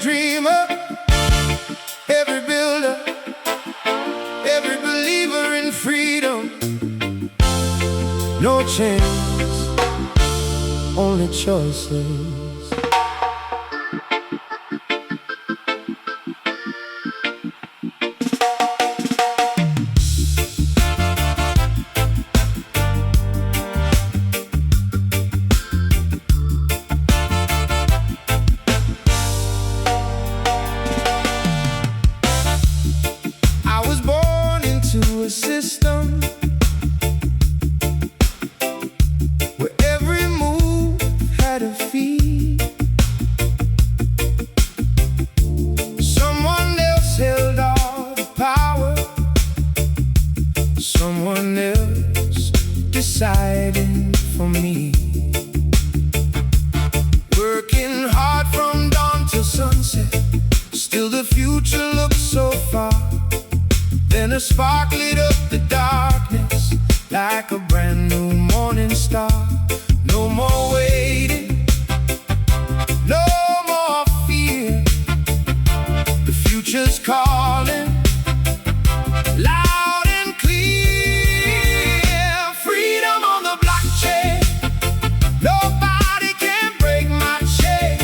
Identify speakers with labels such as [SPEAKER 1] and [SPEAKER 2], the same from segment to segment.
[SPEAKER 1] dreamer, every builder, every believer in freedom. No chance, only choices. A system where every move had a fee. Someone else held all the power, someone else deciding for me. Working hard from dawn till sunset, still the future looks so far. Then a spark lit up the darkness like a brand new morning star. No more waiting, no more fear. The future's calling, loud and clear. Freedom on the blockchain, nobody can break my chain.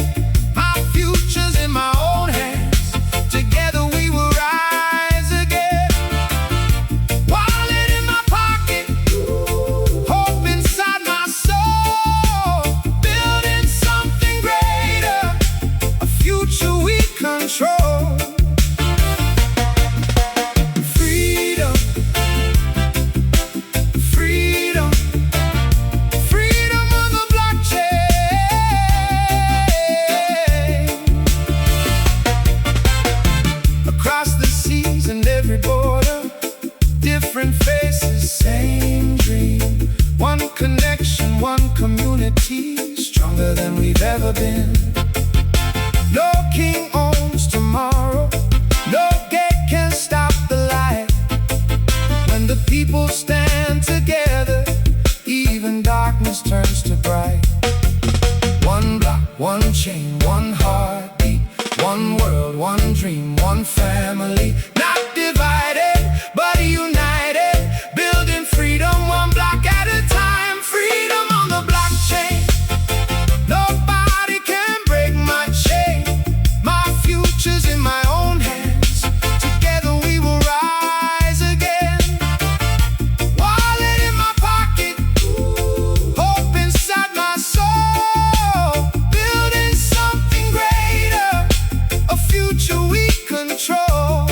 [SPEAKER 1] My future's in my own hands, together we will rise again. Control. Freedom, freedom, freedom on the blockchain. Across the seas and every border, different faces, same dream. One connection, one community, stronger than we've ever been. No king owns tomorrow, no gate can stop the light. When the people stand together, even darkness turns to bright. One block, one chain, one heartbeat, one world, one dream, one family. Not divided, but united, building freedom one block at a time. Freedom on the blockchain, nobody can break my chain. My future's in my own hands, together we will rise again. Wallet in my pocket, hope inside my soul, building something greater, a future we control.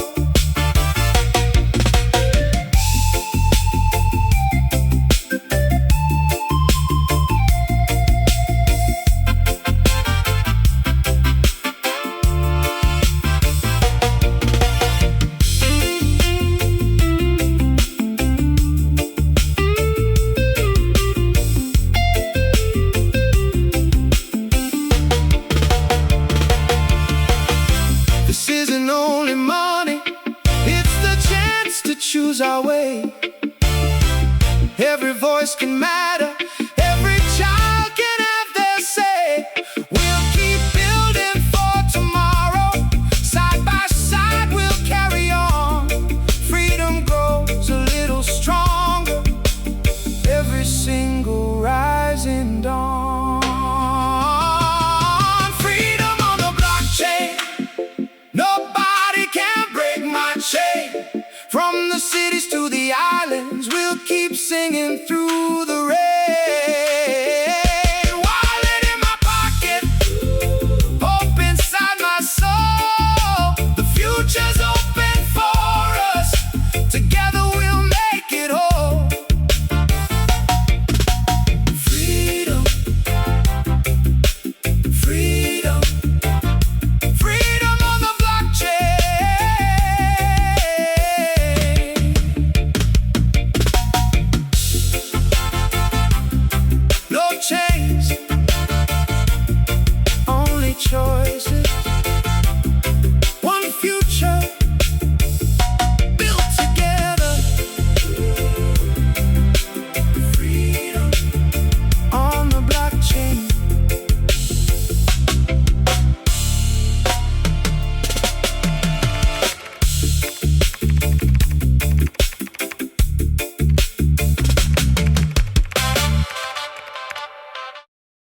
[SPEAKER 1] This isn't only money, it's the chance to choose our way. Every voice can matter, every child can have their say. We'll keep building for tomorrow, side by side we'll carry on. Freedom grows a little stronger, every single rising dawn. Freedom on the blockchain, nobody can break my chain. From the cities to the islands, we'll keep singing through the